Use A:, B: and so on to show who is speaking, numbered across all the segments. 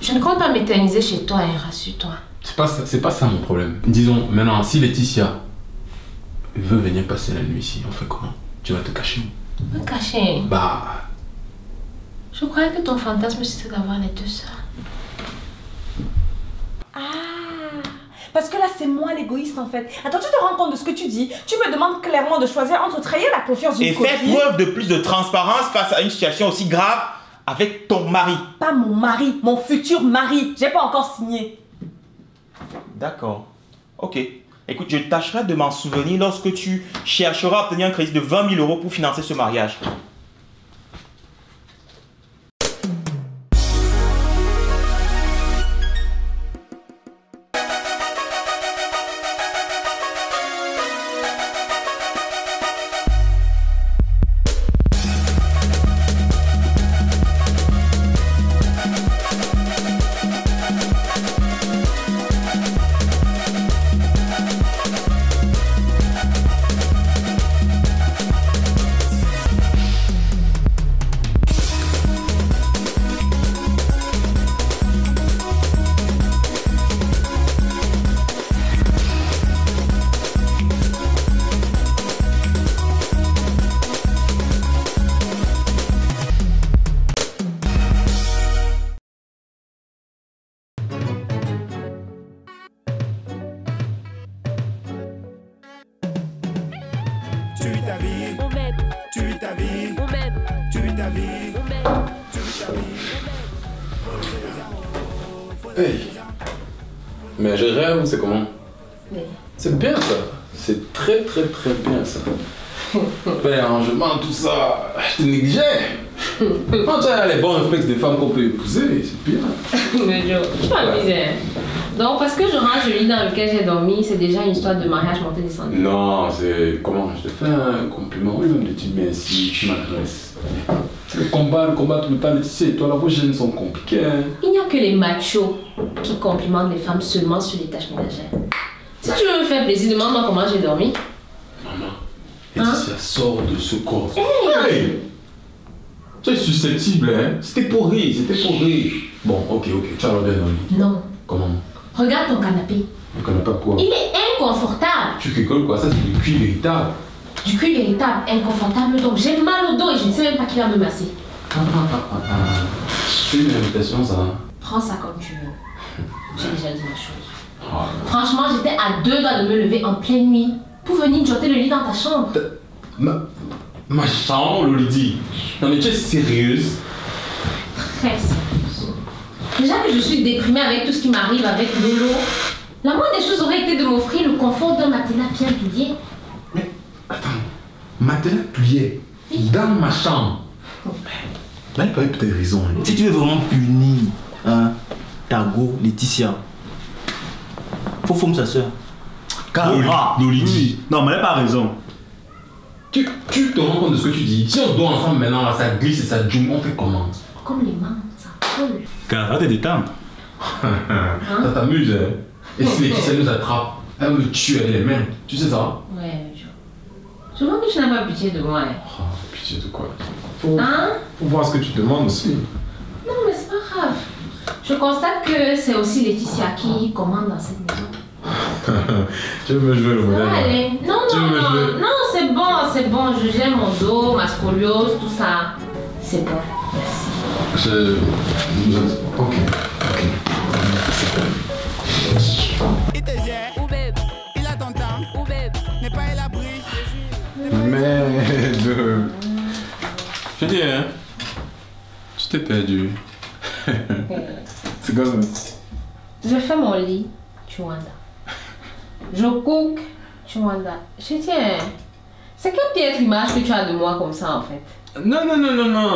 A: Je ne compte pas m'éterniser chez toi, hein, rassure-toi.
B: C'est pas ça mon problème. Disons, maintenant, si Laetitia veut venir passer la nuit ici, on fait comment? Tu vas te cacher où?
A: Me cacher?
B: Bah...
A: Je croyais que ton fantasme c'était d'avoir les deux sœurs.
C: Ah, parce que là c'est moi l'égoïste en fait. Attends, tu te rends compte de ce que tu dis? Tu me demandes clairement de choisir entre trahir la confiance d'une copine...
D: Et faire preuve de plus de transparence face à une situation aussi grave avec ton mari.
C: Pas mon mari, mon futur mari. J'ai pas encore signé.
D: D'accord. Ok. Écoute, je tâcherai de m'en souvenir lorsque tu chercheras à obtenir un crédit de 20 000 € pour financer ce mariage.
B: Hey. Mais je rêve, c'est comment?
A: Oui.
B: C'est bien ça. C'est très bien ça. Ben, rangement, tout ça, je te négligeais. Quand tu as les bons réflexes des femmes qu'on peut épouser, c'est bien.
A: Mais Joe, je m'amuse. Donc, parce que je range le lit dans lequel j'ai dormi, c'est déjà une histoire de mariage montée descendu.
B: Non, c'est comment? Je te fais un compliment. Oui, même de tu me merci, tu m'adresses. Le combat tout le temps, Laetitia et toi, là, vos gènes sont compliqués. Hein.
A: Il n'y a que les machos qui complimentent les femmes seulement sur les tâches ménagères. Si tu veux me faire plaisir, demande-moi comment j'ai dormi.
B: Maman, Laetitia sort de ce corps. Hey! Tu es susceptible, hein? C'était pour rire. Bon, ok, tu as bien dormi.
A: Non.
B: Comment?
A: Regarde ton canapé.
B: Le canapé quoi?
A: Il est inconfortable.
B: Tu rigoles quoi? Ça, c'est du cuir véritable.
A: Du cuir véritable, inconfortable, donc j'ai mal au dos et je ne sais même pas qui va me masser.
B: C'est une invitation, ça.
A: Prends ça comme tu veux. J'ai déjà dit ma chose. Franchement, j'étais à 2 doigts de me lever en pleine nuit pour venir jotter le lit dans ta chambre.
B: Ma chambre, Lolidi. Non mais tu es sérieuse?
A: Très sérieuse. Déjà que je suis déprimée avec tout ce qui m'arrive avec Lolo, la moindre des choses aurait été de m'offrir le confort d'un matelas bien plié.
B: Mais attends, matelas plié dans ma chambre. Là, il peut y avoir peut-être raison. Hein.
E: Si tu veux vraiment punir hein, Tago, Laetitia, faut former sa soeur.
B: Lolidi.
E: Non, mais elle n'a pas raison.
B: Tu te rends compte de ce que tu dis? Si on dort ensemble maintenant, là, ça glisse et ça joue, on fait comment?
A: Comme les mains, ça colle.
E: Car arrête de détendre.
B: Ça t'amuse, hein? Et si Laetitia nous attrape, elle me tue avec les mains. Tu sais ça?
A: Ouais, je vois que tu n'as pas pitié de moi. Hein.
B: Oh, pitié de quoi? Faut voir ce que tu demandes aussi.
A: Non, mais c'est pas grave. Je constate que c'est aussi Laetitia qui commande dans cette maison.
B: Tu veux me jouer le modèle?
A: Allez. Non, c'est bon, je gère mon dos, ma scoliose, tout ça. C'est bon, merci.
B: Ok.
F: Il te gère, ou babe, il a ton temps, ou babe, n'est pas à l'abri.
B: Merde. Je dis, hein, tu t'es perdu. C'est comme ça.
A: Je fais mon lit, Chouanda. Je cook, Chouanda. Je tiens, c'est quelle piètre image que tu as de moi comme ça en fait?
B: Non,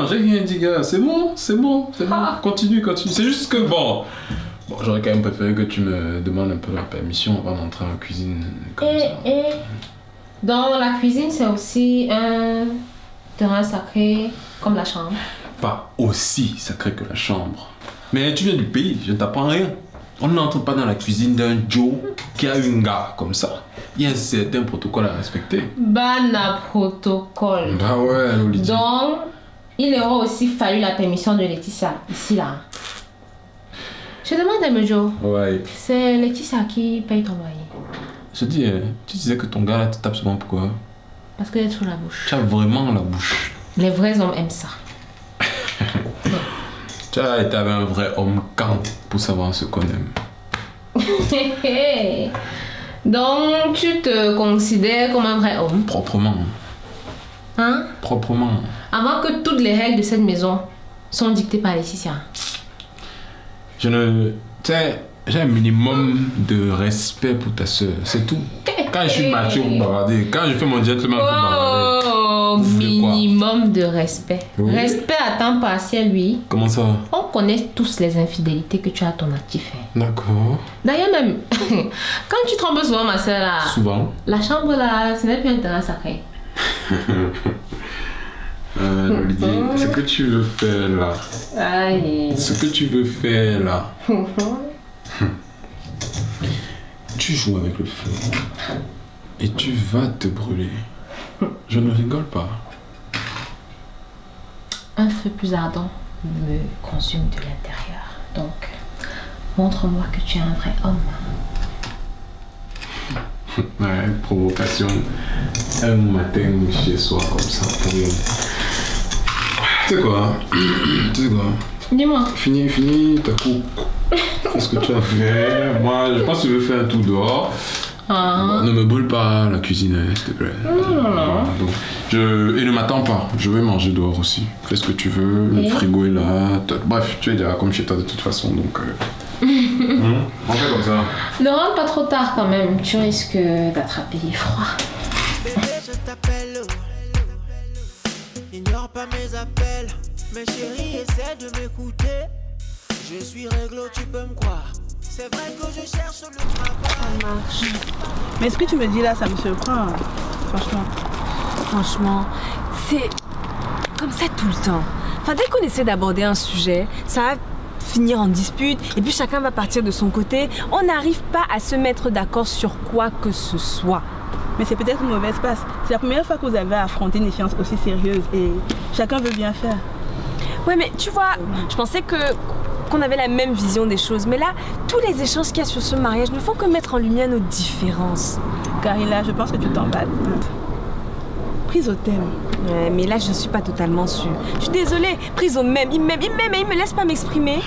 B: j'ai rien dit, gars. C'est bon. Continue. C'est juste que bon, j'aurais quand même préféré que tu me demandes un peu la permission avant d'entrer en cuisine comme ça.
A: Dans la cuisine, c'est aussi un terrain sacré comme la chambre.
B: Pas aussi sacré que la chambre. Mais tu viens du pays, je ne t'apprends rien. On n'entre pas dans la cuisine d'un Joe qui a une gare comme ça. Il y a un certain protocole à respecter.
A: Bana protocole.
B: Bah ouais, Lolity.
A: Donc, il aurait aussi fallu la permission de Laetitia, ici là. Je demande à Mejo.
B: Ouais.
A: C'est Laetitia qui paye ton loyer.
B: Je dis, tu disais que ton gars là te tape souvent pourquoi?
A: Parce qu'elle est sur la bouche.
B: Tu as vraiment la bouche.
A: Les vrais hommes aiment ça.
B: Tu as été avec un vrai homme quand pour savoir ce qu'on aime.
A: Donc, tu te considères comme un vrai homme?
B: Proprement.
A: Hein?
B: Proprement.
A: Avant que toutes les règles de cette maison sont dictées par Laetitia.
B: Je ne... Tu sais, j'ai un minimum de respect pour ta soeur, c'est tout. Quand je suis mature, vous bavardez. Quand je fais mon gentleman, vous bavardez.
A: Oh, minimum de respect.
B: Oui.
A: Respect à temps partiel, oui.
B: Comment ça?
A: On connaît tous les infidélités que tu as à ton actif.
B: D'accord.
A: D'ailleurs même, quand tu trompes souvent ma soeur là,
B: Souvent.
A: la chambre là, ce n'est plus un terrain sacré.
B: Lydie, ce que tu veux faire là.
A: Aïe.
B: Ce que tu veux faire là. Tu joues avec le feu. Et tu vas te brûler. Je ne rigole pas.
A: Un feu plus ardent me consume de l'intérieur. Donc, montre-moi que tu es un vrai homme.
B: Ouais, provocation. Un matin chez soi comme ça pour rien. Tu sais quoi? Tu sais quoi?
A: Dis-moi.
B: Fini ta coupe. Qu'est-ce que tu as fait? Moi, je pense que tu veux faire un tour dehors.
A: Ah.
B: Ne me brûle pas la cuisine, s'il te plaît.
A: Non.
B: Et ne m'attends pas, je vais manger dehors aussi. Fais ce que tu veux, le frigo est là. Bref, tu es déjà comme chez toi de toute façon, donc... On fait comme ça.
A: Ne rentre pas trop tard quand même, tu risques d'attraper froid.
F: Bébé, je t'appelle. Ignore pas mes appels. Mais chérie, essaie de m'écouter. Je suis réglo, tu peux me croire. C'est vrai que je cherche le travail.
C: Mais ce que tu me dis là, ça me surprend. Franchement.
G: Franchement, c'est comme ça tout le temps. Enfin, dès qu'on essaie d'aborder un sujet, ça va finir en dispute et puis chacun va partir de son côté. On n'arrive pas à se mettre d'accord sur quoi que ce soit.
C: Mais c'est peut-être une mauvaise passe. C'est la première fois que vous avez affronté une échéance aussi sérieuse et chacun veut bien faire.
G: Ouais, mais tu vois, je pensais qu'on avait la même vision des choses. Mais là, tous les échanges qu'il y a sur ce mariage ne font que mettre en lumière nos différences.
C: Carilla, je pense que tu t'emballes. Prise au thème.
G: Ouais, mais là, je ne suis pas totalement sûre. Je suis désolée, prise au même. Il m'aime et il me laisse pas m'exprimer.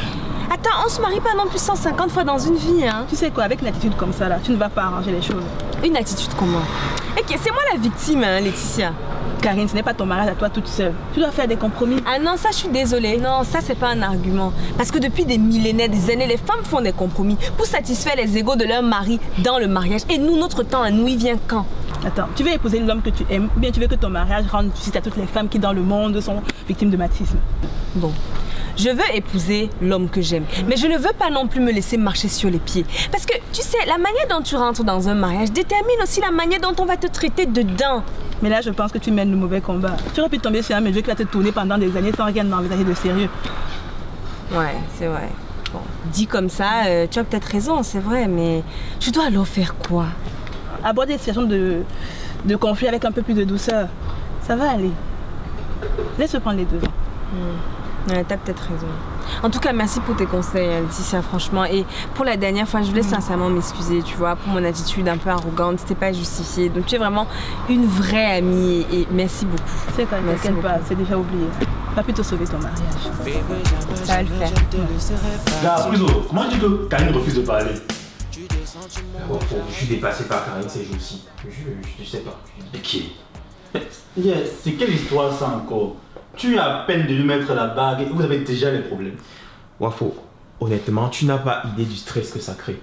G: Attends, on se marie pas non plus 150 fois dans une vie, hein.
C: Tu sais quoi, avec une attitude comme ça, là, tu ne vas pas arranger les choses.
G: Une attitude comment? Ok, c'est moi la victime, hein, Laetitia.
C: Karine, ce n'est pas ton mariage à toi toute seule. Tu dois faire des compromis.
G: Ah non, ça je suis désolée. Non, ça c'est pas un argument. Parce que depuis des millénaires, des années, les femmes font des compromis pour satisfaire les égos de leur mari dans le mariage. Et nous, notre temps à nous, il vient quand?
C: Attends, tu veux épouser l'homme que tu aimes ou bien tu veux que ton mariage rende visite à toutes les femmes qui dans le monde sont victimes de machisme?
G: Bon, je veux épouser l'homme que j'aime. Mais je ne veux pas non plus me laisser marcher sur les pieds. Parce que, tu sais, la manière dont tu rentres dans un mariage détermine aussi la manière dont on va te traiter dedans.
C: Mais là, je pense que tu mènes le mauvais combat. Tu aurais pu tomber sur un monsieur qui va te tourner pendant des années sans rien envisager de sérieux.
G: Ouais, c'est vrai. Bon, dit comme ça, tu as peut-être raison, c'est vrai, mais je dois alors faire quoi?
C: Aborder des situations de conflit avec un peu plus de douceur. Ça va aller. Laisse-le prendre les devants.
G: Ouais, t'as peut-être raison. En tout cas, merci pour tes conseils, Laetitia, franchement. Et pour la dernière fois, je voulais sincèrement m'excuser, tu vois, pour mon attitude un peu arrogante. C'était pas justifié. Donc, tu es vraiment une vraie amie et merci beaucoup.
C: C'est quoi, t'inquiète pas, c'est déjà oublié. Va plutôt sauver ton mariage.
G: Ça va le faire.
E: Gars, Priso, comment tu dis que Karine refuse de parler? Je suis dépassé par Karine ces jours-ci. Je sais pas. De qui? C'est quelle histoire ça encore? Tu as à peine de lui mettre la bague et vous avez déjà les problèmes.
D: Wafo, honnêtement, tu n'as pas idée du stress que ça crée.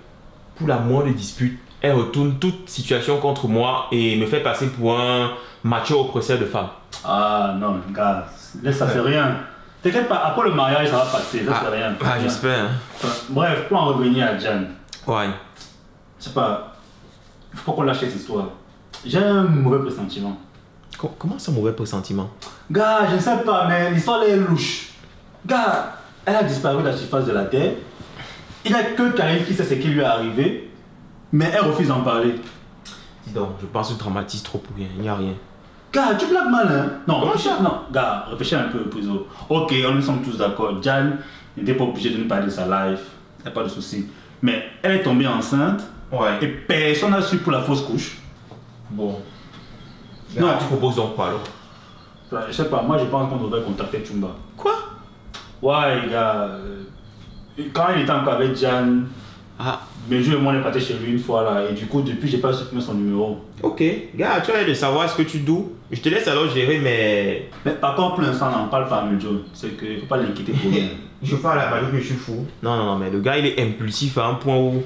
D: Pour la moindre dispute, elle retourne toute situation contre moi et me fait passer pour un macho oppresseur de femmes.
E: Ah non, gars, laisse, ça fait rien. T'inquiète pas, après le mariage, ça va passer, ça fait rien.
D: Ah, j'espère. Hein.
E: Enfin, bref, pour en revenir à Jan.
D: Ouais.
E: Je sais pas, il faut pas qu'on lâche cette histoire. J'ai un mauvais pressentiment.
D: Comment ça, mauvais pressentiment?
E: Gars, je ne sais pas, mais l'histoire elle est louche. Gars, elle a disparu de la surface de la terre. Il n'y a que Karine qui sait ce qui lui est arrivé, mais elle refuse d'en parler.
D: Dis donc, je pense que je traumatise trop pour rien, il n'y a rien.
E: Gars, tu blagues mal, hein? Non,
D: Comment
E: réfléchis,
D: ça?
E: non, gars, réfléchis un peu, Priso. Ok, nous sommes tous d'accord. Jan n'était pas obligé de nous parler de sa life, il n'y a pas de souci. Mais elle est tombée enceinte et
D: Ouais.
E: personne n'a su pour la fausse couche.
D: Bon.
E: Non.
D: Tu proposes donc quoi alors?
E: Je sais pas, moi je pense qu'on devrait contacter Chumba.
D: Quoi?
E: Ouais, gars, quand il était encore avec Jan,
D: Ah,
E: Benjou et moi on est partis chez lui une fois là, et du coup, depuis, j'ai pas supprimé son numéro.
D: ok. Gars, tu as l'air de savoir ce que tu dois. Je te laisse alors gérer, mais.
E: Mais par contre, pour l'instant, on n'en parle pas à Meljo. C'est qu'il faut pas l'inquiéter pour rien.
D: Je parle à Badou que je suis fou. Non, mais le gars il est impulsif à un point où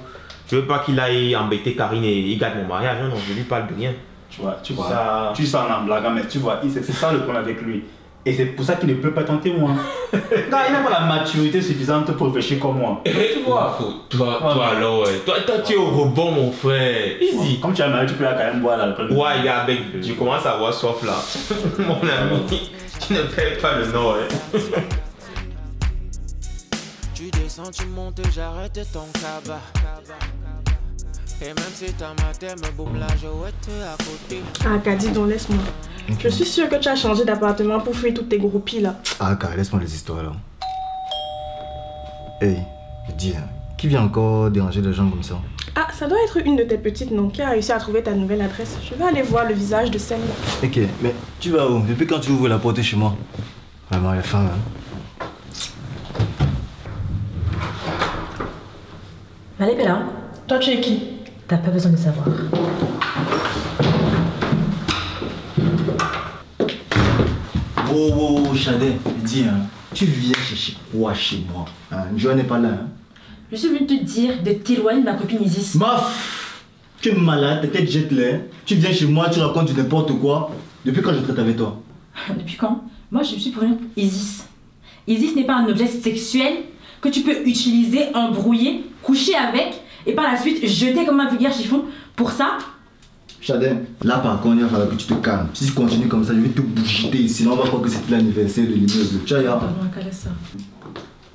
D: je veux pas qu'il aille embêter Karine et il gâte mon mariage. Non, je lui parle de rien.
E: Tu vois.
D: Ça-
E: Tu sens en blaguant, mais tu vois, c'est ça le problème avec lui. Et c'est pour ça qu'il ne peut pas tenter moi. Gars, il n'a pas la maturité suffisante pour réfléchir comme moi.
D: Tu vois, toi alors, ouais. Toi, tu es au rebond, mon frère. Easy.
E: Comme tu as mal, tu peux la quand même boire l'alcool.
D: Ouais, gars, mec, tu commences à avoir soif là. Mon ami, tu ne perds pas le nom, hein.
F: Tu descends, tu montes, j'arrête ton cabas. Et même si t'as ma thème, boum, la jouette à côté.
H: Ah, Kadi, donc laisse-moi. Je suis sûre que tu as changé d'appartement pour fuir toutes tes groupies là.
I: Ah, car laisse-moi les histoires là. Hey, dis, hein, qui vient encore déranger les gens comme ça?
H: Ah, ça doit être une de tes petites, non, qui a réussi à trouver ta nouvelle adresse. Je vais aller voir le visage de celle-là.
I: Ok, mais tu vas où? Depuis quand tu ouvres la porte chez moi? Vraiment, il est faim, hein.
J: Malep est là.
H: Toi, tu es qui?
J: T'as pas besoin de savoir.
I: Oh, Chadin, dis, hein, tu viens chercher quoi chez moi? Hein, Joanne n'est pas là, hein.
J: Je suis venue te dire de t'éloigner de ma copine Isis.
I: Maf! Tu es malade, t'as quel jet là? Tu viens chez moi, tu racontes du n'importe quoi. Depuis quand je traite avec toi?
J: Depuis quand? Moi, je suis pour rien pour Isis. Isis n'est pas un objet sexuel que tu peux utiliser, embrouiller, coucher avec et par la suite jeter comme un vulgaire chiffon. Pour ça,
I: Chadin, là par contre, il va falloir que tu te calmes. Si tu continues comme ça, je vais te bouger ici. Sinon, on va croire que c'est l'anniversaire de l'immeuble. Tu vois,
J: ça.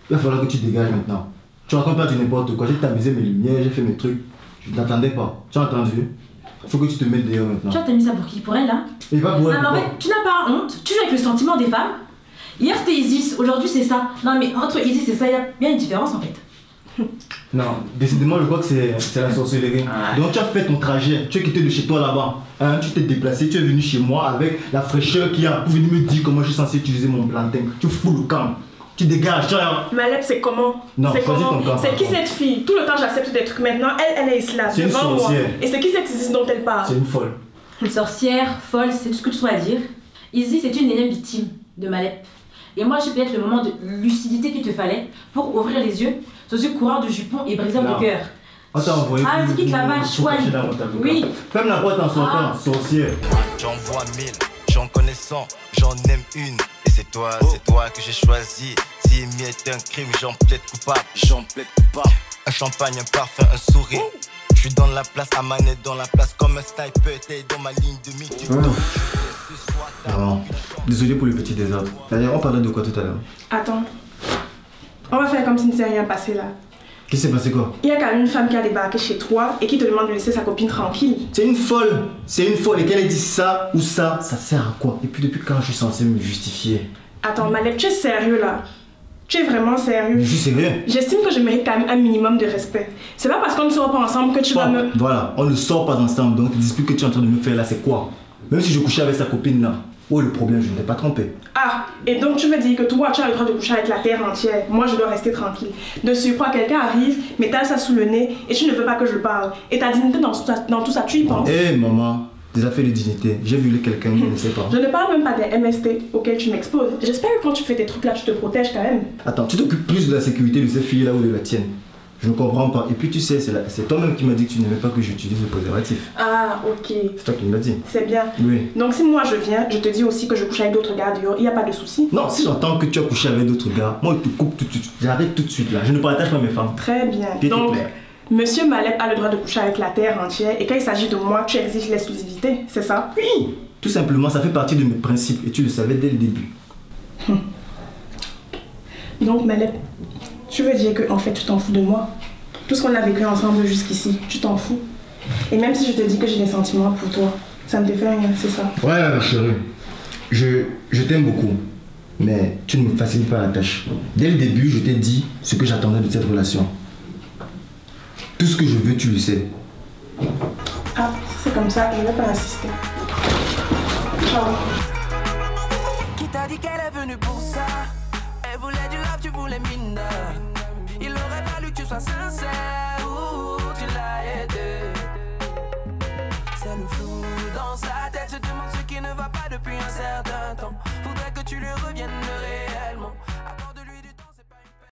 I: il va falloir que tu dégages maintenant. Tu racontes pas du n'importe quoi. J'ai tamisé mes lumières, j'ai fait mes trucs. Je ne t'attendais pas. Tu as entendu? Il faut que tu te mettes dehors maintenant.
J: Tu as mis ça pour qui? Pour elle là?
I: Et pas pour elle.
J: Non, mais en fait, tu n'as pas honte. Tu joues avec le sentiment des femmes. Hier c'était Isis, aujourd'hui c'est ça. Non mais entre Isis et ça, il y a bien une différence en fait.
I: Non, décidément, je crois que c'est la sorcellerie. Donc tu as fait ton trajet, tu es quitté de chez toi là-bas. Hein, tu t'es déplacé, tu es venu chez moi avec la fraîcheur qu'il y a pour venir me dire comment je suis censé utiliser mon plantain. Tu fous le camp. Tu dégages, tu vois.
H: Malep, c'est comment?
I: Non,
H: c'est
I: choisis
H: comment?
I: ton camp,
H: C'est
I: par
H: qui
I: contre.
H: cette fille? Tout le temps j'accepte des trucs. Maintenant, elle est là,
I: C'est une
H: devant moi.
I: sorcière.
H: Et c'est qui cette Isis dont elle parle?
I: C'est une folle.
J: Sorcière, folle, c'est tout ce que tu dois dire. Isis c'est une énième victime de Malep. Et moi j'ai peut-être le moment de lucidité qu'il te fallait pour ouvrir les yeux sur ce coureur de jupon et briseur
I: Non.
J: de cœur.
I: On t'a envoyé.
J: Ah, vas-y, quitte là-bas, chouette. Oui.
I: Ferme la porte en sortant, sorcière.
K: J'en vois 1000, j'en connais 100, j'en aime une. Et c'est toi que j'ai choisi. Si mi est un crime, j'en plaide coupable. Un champagne, un parfum, un sourire. Je suis dans la place, Amané dans la place. Comme un sniper, t'es dans ma ligne de mire.
I: Non, désolé pour le petit désordre. D'ailleurs, on parlait de quoi tout à l'heure?
H: Attends. On va faire comme si ne s'est rien passé là.
I: Qu'est-ce qui s'est passé quoi?
H: Il y a quand même une femme qui a débarqué chez toi et qui te demande de laisser sa copine tranquille.
I: C'est une folle. C'est une folle. Et qu'elle ait dit ça ou ça, ça sert à quoi? Et puis depuis quand je suis censé me justifier?
H: Attends, Malep, tu es sérieux là? Tu es vraiment sérieux?
I: Je suis sérieux.
H: J'estime que je mérite quand même un minimum de respect. C'est pas parce qu'on ne sera pas ensemble que tu vas me...
I: Voilà, on ne sort pas ensemble. Donc, le dispute que tu es en train de me faire là, c'est quoi? Même si je couchais avec sa copine là. Oh, le problème, je ne t'ai pas trompé.
H: Ah, et donc tu veux dire que toi, tu as le droit de coucher avec la terre entière. Moi, je dois rester tranquille. De surcroît, quelqu'un arrive, m'étale ça sous le nez et tu ne veux pas que je parle. Et ta dignité dans tout ça, tu y penses?
I: Hé, maman, des affaires de dignité. J'ai violé quelqu'un, je ne sais pas.
H: Je ne parle même pas des MST auxquels tu m'exposes. J'espère que quand tu fais tes trucs là, tu te protèges quand même.
I: Attends, tu t'occupes plus de la sécurité de ces filles là ou de la tienne? Je ne comprends pas. Et puis tu sais, c'est toi-même qui m'as dit que tu n'aimais pas que j'utilise le préservatif.
H: Ah, ok.
I: C'est toi qui me l'as dit.
H: C'est bien.
I: Oui.
H: Donc si moi je viens, je te dis aussi que je couche avec d'autres gars dehors, il n'y a pas de souci.
I: Non, si j'entends que tu as couché avec d'autres gars, moi je te coupe tout de suite. J'arrête tout de suite là. Je ne partage pas mes femmes.
H: Très bien.
I: Pied
H: Donc,
I: clair.
H: Monsieur Malep a le droit de coucher avec la terre entière et quand il s'agit de moi, tu exiges l'exclusivité, c'est ça?
I: Oui. Tout simplement, ça fait partie de mes principes et tu le savais dès le début.
H: Donc Malep, tu veux dire que en fait tu t'en fous de moi? Tout ce qu'on a vécu ensemble jusqu'ici, tu t'en fous. Et même si je te dis que j'ai des sentiments pour toi, ça ne te fait rien, c'est ça.
I: Ouais, chérie. Je t'aime beaucoup. Mais tu ne me facilites pas la tâche. Dès le début, je t'ai dit ce que j'attendais de cette relation. Tout ce que je veux, tu le sais.
H: Ah, c'est comme ça, je ne vais pas insister. Ciao.
F: Qui t'a dit qu'elle est venue pour ça? Elle voulait du love, tu voulais mine. Il aurait fallu que tu sois sincère. Ouh, tu l'as aidé. C'est le flou dans sa tête, se demande ce qui ne va pas depuis un certain